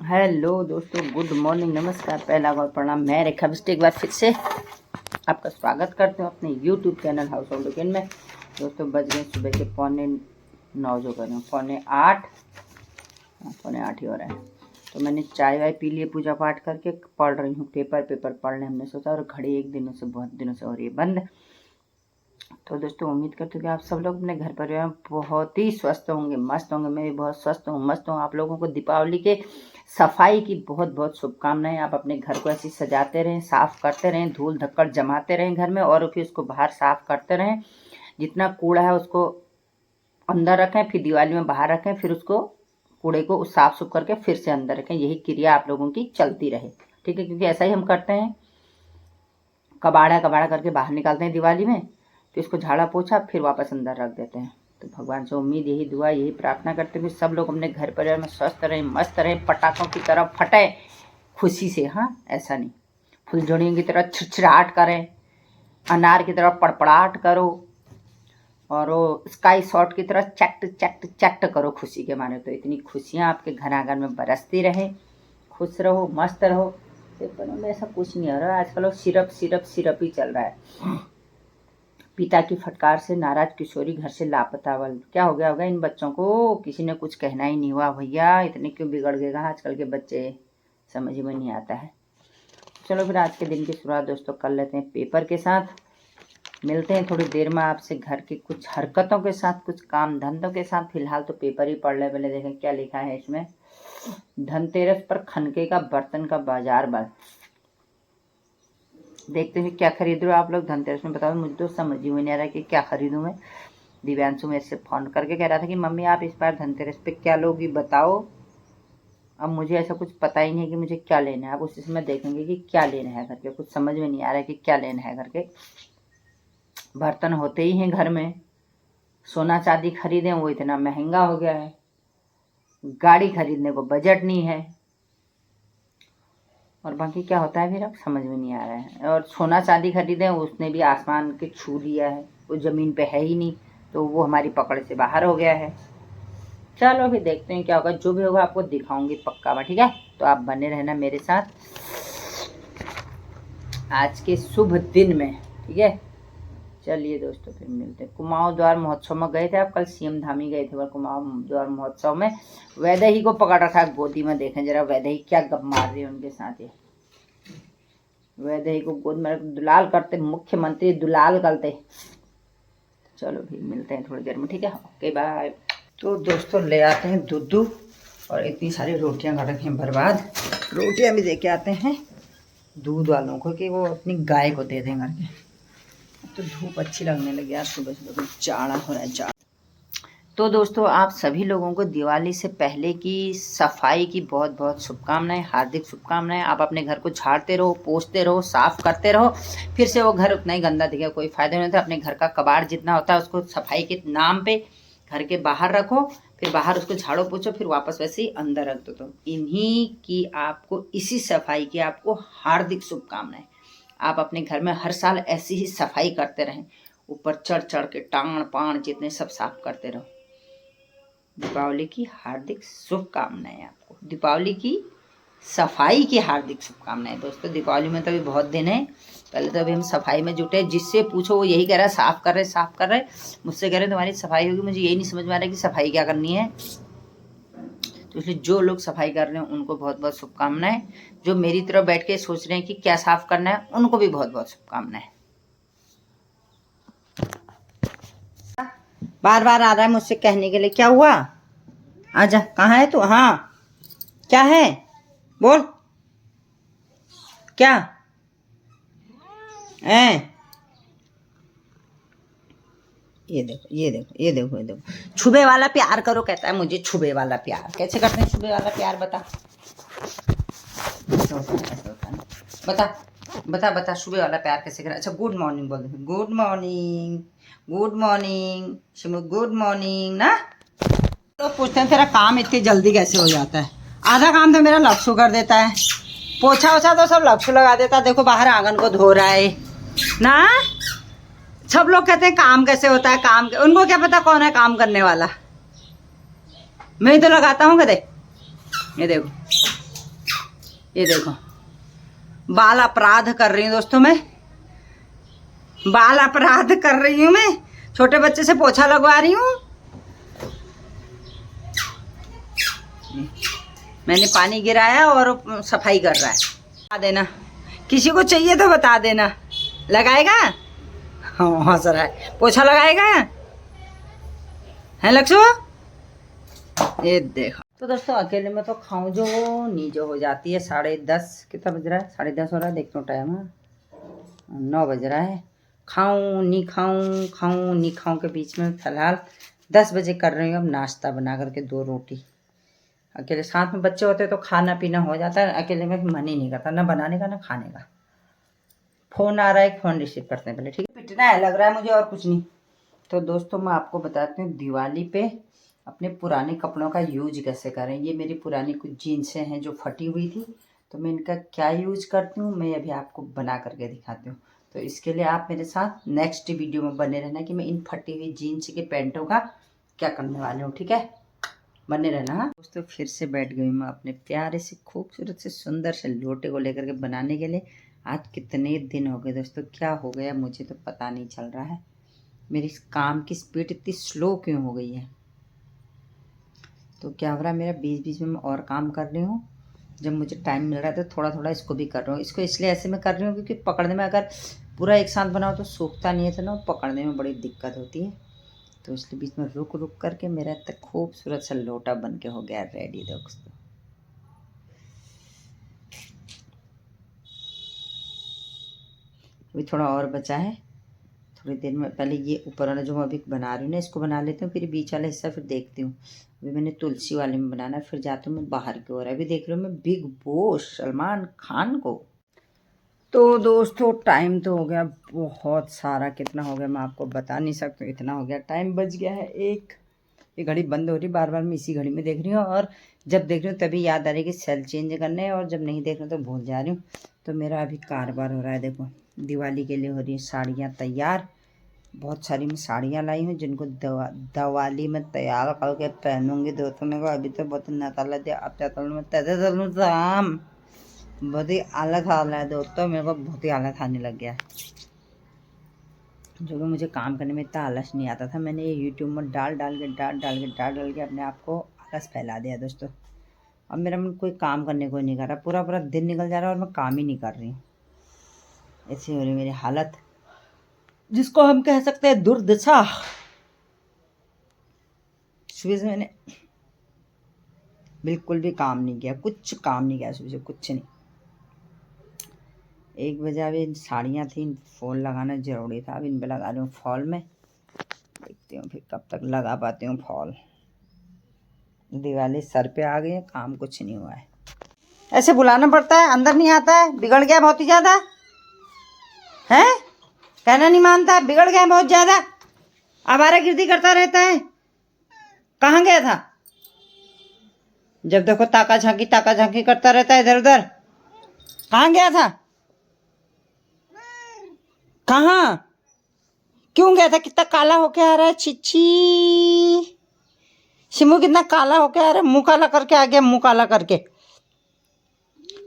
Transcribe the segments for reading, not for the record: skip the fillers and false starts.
Hello दोस्तों, good morning, नमस्कार, पहला और प्रणाम। मैं रेखा बिष्ट एक बार फिर से आपका स्वागत करते हूँ अपने YouTube channel house hold routine में। दोस्तों बज गए सुबह के 9:45 जो कर रहे हैं, 7:45 ही हो रहा है। तो मैंने चाय वाय पी लिए, पूजा पाठ करके पढ़ रही हूँ पेपर पढ़ने हमने सोचा, और घड़ी बहुत दिनों से हो रही है बंद। तो दोस्तों उम्मीद करते हो कि आप सब लोग अपने घर परिवार में बहुत ही स्वस्थ होंगे, मस्त होंगे। मैं भी बहुत स्वस्थ हूँ, मस्त हूँ। आप लोगों को दीपावली के सफाई की बहुत बहुत शुभकामनाएं। आप अपने घर को ऐसे सजाते रहें, साफ करते रहें, धूल धक्कड़ जमाते रहें घर में, और फिर उसको बाहर साफ करते रहें। जितना कूड़ा है उसको अंदर रखें, फिर दिवाली में बाहर रखें, फिर उसको कूड़े को साफ सुफ करके फिर से अंदर रखें। यही क्रिया आप लोगों की चलती रहे, ठीक है? क्योंकि ऐसा ही हम करते हैं, कबाड़ा करके बाहर निकालते हैं दिवाली में, फिर उसको झाड़ा पोछा फिर वापस अंदर रख देते हैं। तो भगवान से उम्मीद, यही दुआ, यही प्रार्थना करते हैं कि सब लोग अपने घर परिवार में स्वस्थ रहें, मस्त रहें, पटाखों की तरह फटे खुशी से। हाँ, ऐसा नहीं फुलझड़ियों की तरह छिछड़ाहट करें, अनार की तरह पड़पड़ाहट करो, और वो स्काई शॉट की तरह चट करो खुशी के मारे। तो इतनी खुशियाँ आपके घर आंगन में बरसती रहे, खुश रहो, मस्त रहो। पेपरों में ऐसा कुछ नहीं हो रहा है आजकल, सिरप ही चल रहा है। पिता की फटकार से नाराज किशोरी घर से लापता। वल क्या हो गया होगा इन बच्चों को? किसी ने कुछ कहना ही नहीं हुआ। भैया इतने क्यों बिगड़ गए आजकल के बच्चे, समझ में नहीं आता है। चलो फिर आज के दिन की शुरुआत दोस्तों कर लेते हैं पेपर के साथ। मिलते हैं थोड़ी देर में आपसे घर की कुछ हरकतों के साथ, कुछ काम धंधों के साथ। फिलहाल तो पेपर ही पढ़ ले, पहले देखें क्या लिखा है इसमें। धनतेरस पर खनके का बर्तन का बाजार बंद। देखते हैं क्या खरीद रहे हो आप लोग धनतेरस में, बताओ। मुझे तो समझ ही नहीं आ रहा कि क्या खरीदूं मैं। दिव्यांशु मेरे से फोन करके कह रहा था कि मम्मी आप इस बार धनतेरस पे क्या लोगी बताओ। अब मुझे ऐसा कुछ पता ही नहीं कि मुझे क्या लेना है। अब उसी समय देखेंगे कि क्या लेना है करके। कुछ समझ में नहीं आ रहा है कि क्या लेना है करके। बर्तन होते ही हैं घर में, सोना चांदी खरीदें वो इतना महंगा हो गया है, गाड़ी खरीदने को बजट नहीं है, और बाकी क्या होता है फिर अब समझ में नहीं आ रहा है। और सोना चांदी खरीदें उसने भी आसमान के छू लिया है, वो ज़मीन पे है ही नहीं, तो वो हमारी पकड़ से बाहर हो गया है। चलो फिर देखते हैं क्या होगा, जो भी होगा आपको दिखाऊंगी पक्का मैं, ठीक है? तो आप बने रहना मेरे साथ आज के शुभ दिन में, ठीक है? चलिए दोस्तों फिर मिलते हैं। कुमाऊं द्वार महोत्सव में गए थे आप, कल सीएम धामी गए थे कुमाऊं द्वार महोत्सव में। वैदेही को पकड़ रखा है गोदी में, देखें जरा वैदेही क्या गप मार रही है उनके साथ। ये वैदेही को गोद में दुलाल करते, मुख्यमंत्री दुलाल करते। चलो फिर मिलते हैं थोड़ी देर में, ठीक है? Okay bye. तो दोस्तों ले आते हैं दूध, और इतनी सारी रोटियां कर रखी हैं बर्बाद। रोटियां भी दे के आते हैं दूध वालों को कि वो अपनी गाय को दे दें करके। तो धूप अच्छी लगने लगी यार, सुबह सुबह जाड़ा हो रहा है, जाड़ा। तो दोस्तों आप सभी लोगों को दिवाली से पहले की सफाई की बहुत बहुत शुभकामनाएं, हार्दिक शुभकामनाएं। आप अपने घर को झाड़ते रहो, पोंछते रहो, साफ करते रहो, फिर से वो घर उतना ही गंदा दिखेगा, कोई फायदा नहीं होता। अपने घर का कबाड़ जितना होता है उसको सफाई के नाम पे घर के बाहर रखो, फिर बाहर उसको झाड़ो पोछो, फिर वापस वैसे ही अंदर रख दो। तो इन्हीं की आपको, इसी सफाई की आपको हार्दिक शुभकामनाएं। आप अपने घर में हर साल ऐसी ही सफाई करते रहें, ऊपर चढ़ चढ़ के टांग पाण जितने सब साफ करते रहो। दीपावली की हार्दिक शुभकामनाएं आपको, दीपावली की सफाई की हार्दिक शुभकामनाएं। दोस्तों दीपावली में तो अभी बहुत दिन है, पहले तो अभी हम सफाई में जुटे। जिससे पूछो वो यही कह रहा है साफ कर रहे। मुझसे कह रहे तुम्हारी सफाई होगी, मुझे यही नहीं समझ में आ रहा है कि सफाई क्या करनी है। तो इसलिए जो लोग सफाई कर रहे हैं उनको बहुत बहुत शुभकामनाएं। जो मेरी तरह बैठ के सोच रहे हैं कि क्या साफ करना है, उनको भी बहुत बहुत शुभकामनाएं। बार बार आ रहा है मुझसे कहने के लिए, क्या हुआ? आजा, कहाँ है तू? हाँ क्या है, बोल क्या है? ये देखो, छुबे वाला प्यार करो कहता है मुझे। छुबे वाला प्यार कैसे करते हैं? छुबे वाला प्यार बता, बता छुबे वाला प्यार कैसे करें? अच्छा गुड मॉर्निंग बोल दे, गुड मॉर्निंग शिमू, गुड मॉर्निंग ना। तो पूछते हैं तेरा काम इतनी जल्दी कैसे हो जाता है? आधा काम तो मेरा लक्ष्य कर देता है, पोछा ओछा तो सब लक्ष्य लगा देता है। देखो बाहर आंगन को धो रहा है ना। सब लोग कहते हैं काम कैसे होता है, उनको क्या पता कौन है काम करने वाला। मैं ही तो लगाता हूँ। देख ये देखो ये देखो बाल अपराध कर रही हूँ दोस्तों, मैं बाल अपराध कर रही हूँ, मैं छोटे बच्चे से पोछा लगवा रही हूँ। मैंने पानी गिराया और सफाई कर रहा है। बता देना किसी को चाहिए तो बता देना। लगाएगा? हाँ हंस रहा है। पोछा लगाएगा है लक्ष्य? ये देखो तो दोस्तों अकेले में तो खाऊं जो नीचे हो जाती है। 10:30 कितना बज रहा है? 10:30 हो रहा है। देखता हूँ टाइम, 9 बज रहा है। खाऊं नहीं खाऊं, खाऊं नहीं खाऊं के बीच में फिलहाल 10 बजे कर रही हूँ अब नाश्ता बना करके 2 रोटी। अकेले साथ में बच्चे होते तो खाना पीना हो जाता है, अकेले में मन ही नहीं करता ना बनाने का ना खाने का। फ़ोन आ रहा है, फ़ोन रिसीव करते हैं पहले, ठीक है। पिटना है लग रहा है मुझे और कुछ नहीं। तो दोस्तों मैं आपको बताती हूँ दिवाली पे अपने पुराने कपड़ों का यूज कैसे करें। ये मेरी पुरानी कुछ जीन्सें हैं जो फटी हुई थी, तो मैं इनका क्या यूज करती हूँ मैं अभी आपको बना करके दिखाती हूँ। तो इसके लिए आप मेरे साथ नेक्स्ट वीडियो में बने रहना कि मैं इन फटी हुई जीन्स के पैंटों का क्या करने वाली हूँ, ठीक है। बने रहना। दोस्तों फिर से बैठ गई मैं अपने प्यारे से खूबसूरत से सुंदर से लोटे को लेकर के बनाने के लिए। आज कितने दिन हो गए दोस्तों, क्या हो गया मुझे तो पता नहीं चल रहा है। मेरी काम की स्पीड इतनी स्लो क्यों हो गई है? तो क्या हो रहा है, मेरा बीच बीच में मैं और काम कर रही हूँ। जब मुझे टाइम मिल रहा है तो थोड़ा थोड़ा इसको भी कर रही हूँ। इसको इसलिए ऐसे मैं कर रही हूँ क्योंकि पकड़ने में अगर पूरा एक साथ बनाओ तो सूखता नहीं है, तो ना पकड़ने में बड़ी दिक्कत होती है। तो इसलिए बीच में रुक रुक करके मेरा तक खूबसूरत सा लोटा बन के हो गया रेडी दोस्तों। अभी थोड़ा और बचा है, थोड़ी देर में पहले ये ऊपर वाला जो मैं अभी बना रही हूँ ना इसको बना लेती हूँ, फिर बीच वाला हिस्सा फिर देखती हूँ। अभी मैंने तुलसी वाले में बनाना है, फिर जाती हूँ मैं बाहर की ओर। अभी देख रही हूँ मैं बिग बॉस सलमान खान को। तो दोस्तों टाइम तो हो गया बहुत सारा, कितना हो गया मैं आपको बता नहीं सकता, इतना हो गया। टाइम बज गया है 1। ये घड़ी बंद हो रही, बार बार मैं इसी घड़ी में देख रही हूँ, और जब देख रही हूँ तभी याद आ रही है कि सेल चेंज करने, और जब नहीं देख रही तो भूल जा रही हूँ। तो मेरा अभी कारोबार हो रहा है। देखो दिवाली के लिए हो रही है साड़ियाँ तैयार। बहुत सारी मैं साड़ियाँ लाई हूँ जिनको दिवाली में तैयार करके पहनूंगी दोस्तों। मेरे को अभी तो बहुत नताला दिया, अब क्या करूँ मैं तैसे चलूँ शाम। बहुत ही आलस आ रहा है दोस्तों, मेरे को बहुत ही आलस आने लग गया है, जो कि मुझे काम करने में इतना आलस नहीं आता था। मैंने ये यूट्यूब में डाल डाल के अपने आप को आलस फैला दिया दोस्तों। अब मेरा मन कोई काम करने को नहीं कर रहा, पूरा पूरा दिन निकल जा रहा है और मैं काम ही नहीं कर रही हूँ। ऐसी हो रही मेरी हालत, जिसको हम कह सकते हैं दुर्दशा। सुबह से मैंने बिल्कुल भी काम नहीं किया, कुछ काम नहीं किया सुबह से, कुछ नहीं। 1 बजे अभी साड़ियाँ थी, फॉल लगाना ज़रूरी था, अब इन पर लगा रही हूँ फॉल में। देखती हूँ फिर कब तक लगा पाती हूँ फॉल। दिवाली सर पे आ गई है, काम कुछ नहीं हुआ है। ऐसे बुलाना पड़ता है, अंदर नहीं आता है। बिगड़ गया बहुत ही ज़्यादा है, कहना नहीं मानता है, बिगड़ गया बहुत ज़्यादा। आवारागर्दी करता रहता है। कहाँ गया था? जब देखो ताका झांकी करता रहता है इधर उधर। कहाँ गया था? कहाँ क्यों गया था? कितना काला होके आ रहा है, छिछी शिमू कितना काला होके आ रहा है, मुंह काला करके आ गया, मुंह काला करके।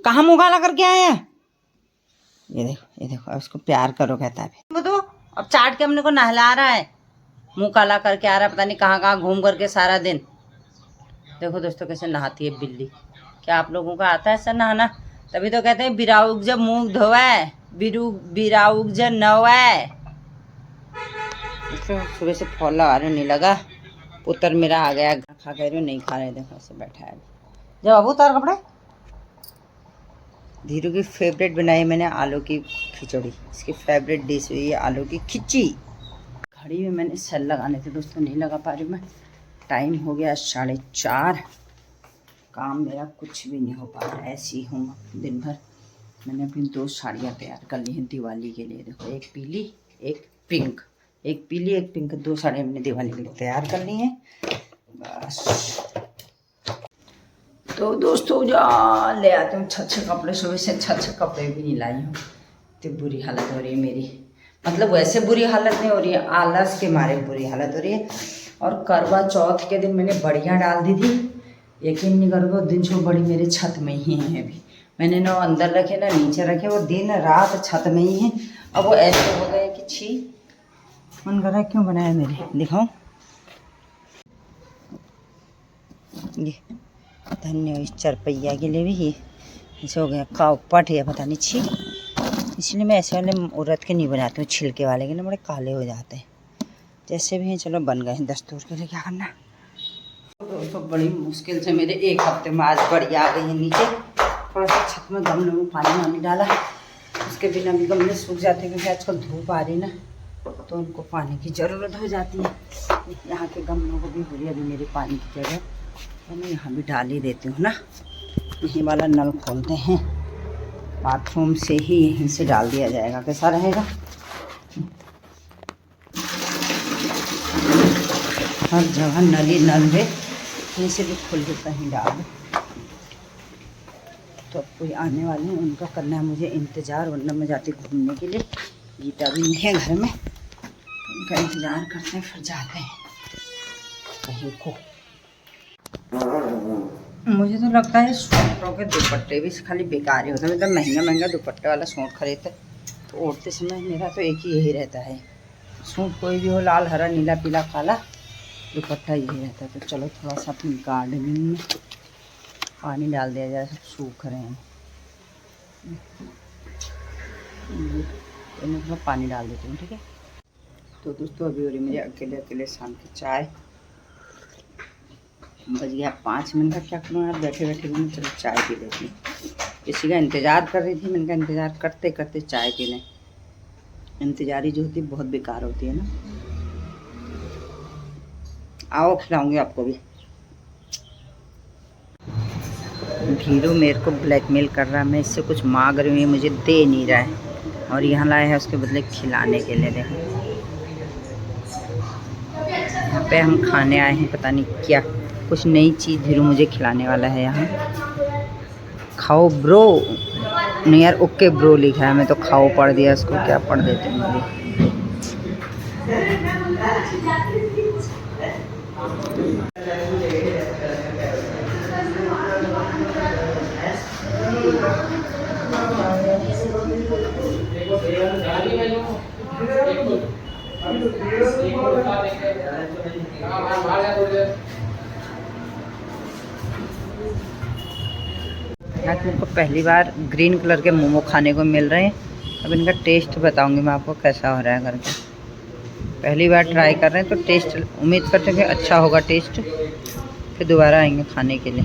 कहाँ मुंह काला करके आया? ये देखो उसको प्यार करो कहता है। तो अब चाट के हमने को नहला रहा है, मुंह काला करके आ रहा है, पता नहीं कहाँ कहाँ घूम करके सारा दिन। देखो दोस्तों कैसे नहाती है बिल्ली। क्या आप लोगों का आता है ऐसा नहाना? तभी तो कहते हैं बिराउग जब मुंह धोए बिराउग जब नवाए। सुबह से फॉल लगा रही हूँ, नहीं लगा। पुत्र मेरा आ गया, खा कह रही हूँ नहीं खा रहे, देखो ऐसे बैठा है। जब अबू उतार कपड़े। धीरू की फेवरेट बनाई मैंने आलू की खिचड़ी, इसकी फेवरेट डिश हुई है आलू की खिचड़ी। घड़ी में मैंने सेल लगाने थे दोस्तों, नहीं लगा पा रही मैं। टाइम हो गया 4:30। काम मेरा कुछ भी नहीं हो पा रहा है, ऐसी हूँ दिन भर। मैंने अपनी 2 साड़ियाँ तैयार कर ली हैं दिवाली के लिए। देखो एक पीली एक पिंक, एक पीली एक पिंक, 2 साड़ियाँ मैंने दिवाली के लिए तैयार कर ली हैं बस। तो दोस्तों जा ले आते हूँ अच्छे कपड़े। सुबह से अच्छे कपड़े भी नहीं लाई हूँ, तो बुरी हालत हो रही है मेरी। मतलब वैसे बुरी हालत नहीं हो रही है, आलस के मारे बुरी हालत हो रही है। और करवा चौथ के दिन मैंने बढ़िया डाल दी थी, यकीन नहीं करोगे दिन छो बड़ी मेरे छत में ही है अभी। मैंने ना अंदर रखे ना नीचे रखे, वो दिन रात छत में ही है। अब वो ऐसे हो गए कि छी, मन कर रहा है क्यों बनाया मेरे। दिखाऊं, ये धन्य इस चरपैया के लिए भी ये ऐसे हो गया काव पट या पता नहीं छी। इसलिए मैं ऐसे वाले उड़द के नहीं बनाती हूँ, छिलके वाले के ना बड़े काले हो जाते हैं। जैसे भी हैं चलो बन गए हैं दस्तूर के लिए, क्या करना। तो बड़ी मुश्किल से मेरे एक हफ्ते में आज बढ़िया आ गई है नीचे। थोड़ा सा छत में गमलों में पानी वानी डाला, उसके बिना भी गमले सूख जाते हैं क्योंकि आजकल धूप आ रही ना, तो उनको पानी की ज़रूरत हो जाती है। यहाँ के गमलों को भी हो रही है अभी मेरे पानी की जगह, तो मैं यहाँ भी डाल ही देती हूँ ना। यही वाला नल खोलते हैं, बाथरूम से ही यहीं से डाल दिया जाएगा, कैसा रहेगा। हर जगह नल ही नल है, कहीं से भी खोल के कहीं डाल दो। तो अब कोई आने वाले हैं, उनका करना है मुझे इंतज़ार, वरना मैं जाती घूमने के लिए। गीता भी नहीं है घर में, तो उनका इंतज़ार करते हैं, फिर जाते हैं कहीं को। मुझे तो लगता है सूटों के दुपट्टे भी खाली बेकार ही होते हैं। मतलब महंगा महंगा दुपट्टे वाला सूट खरीदते तो ओढ़ते समय मेरा तो एक ही यही रहता है, सूट कोई भी हो, लाल हरा नीला पीला काला, दुपट्टा यही रहता है। तो चलो थोड़ा सा अपनी गार्डनिंग में पानी डाल दिया जाए, सब सूख रहे हैं, तो मैं थोड़ा पानी डाल देती हूँ, ठीक है। तो दोस्तों अभी हो रही मुझे अकेले अकेले शाम की चाय। बज गया 5 मिनट का, क्या करूँ यार, बैठे बैठे मैंने चलो चाय पी लेती हूँ। किसी का इंतज़ार कर रही थी, मैंने कहा इंतज़ार करते करते चाय पी लें। इंतज़ारी जो होती है बहुत बेकार होती है ना। आओ खिलाऊंगी आपको भी। धीरू मेरे को ब्लैकमेल कर रहा है, मैं इससे कुछ मांग रही हूँ, ये मुझे दे नहीं रहा है, और यहाँ लाया है उसके बदले खिलाने के लिए। देखो यहाँ पे हम खाने आए हैं, पता नहीं क्या कुछ नई चीज़ धीरू मुझे खिलाने वाला है। यहाँ खाओ ब्रो, नहीं यार ओके ब्रो लिखा है, मैं तो खाओ पढ़ दिया, इसको क्या पढ़ देते हैं अभी। आज मेरे को पहली बार ग्रीन कलर के मोमो खाने को मिल रहे हैं। अब इनका टेस्ट बताऊंगी मैं आपको कैसा हो रहा है करके। पहली बार ट्राई कर रहे हैं तो टेस्ट उम्मीद करते हैं कि अच्छा होगा टेस्ट, फिर दोबारा आएंगे खाने के लिए।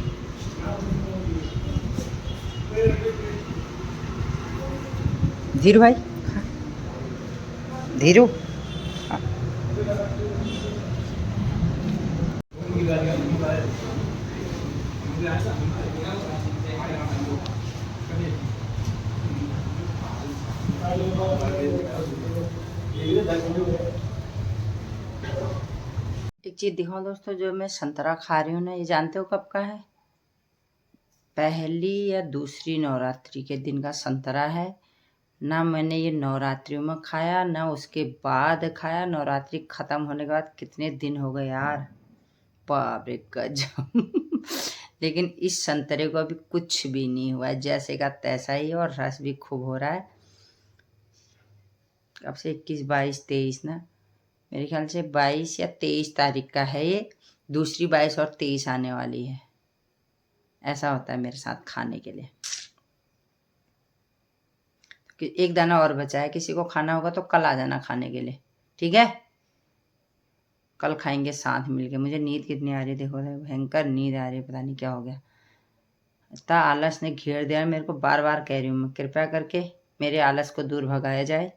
धीरू भाई, धीरू एक चीज़ दिखाओ दोस्तों, जो मैं संतरा खा रही हूँ ना, ये जानते हो कब का है? पहली या दूसरी नवरात्रि के दिन का संतरा है। ना मैंने ये नवरात्रियों में खाया, ना उसके बाद खाया। नवरात्रि ख़त्म होने के बाद कितने दिन हो गए यार, बाप रे गजब। लेकिन इस संतरे को अभी कुछ भी नहीं हुआ है, जैसे का तैसा ही, और रस भी खूब हो रहा है। अब से 21, 22, 23 ना, मेरे ख्याल से 22 या 23 तारीख का है ये। दूसरी 22 और 23 आने वाली है। ऐसा होता है मेरे साथ खाने के लिए। कि एक दाना और बचा है, किसी को खाना होगा तो कल आ जाना खाने के लिए, ठीक है। कल खाएंगे साथ मिलके। मुझे नींद कितनी आ रही है देखो, भयंकर नींद आ रही है, पता नहीं क्या हो गया। इतना आलस ने घेर दिया मेरे को, बार बार कह रही हूँ मैं, कृपया करके मेरे आलस को दूर भगाया जाए।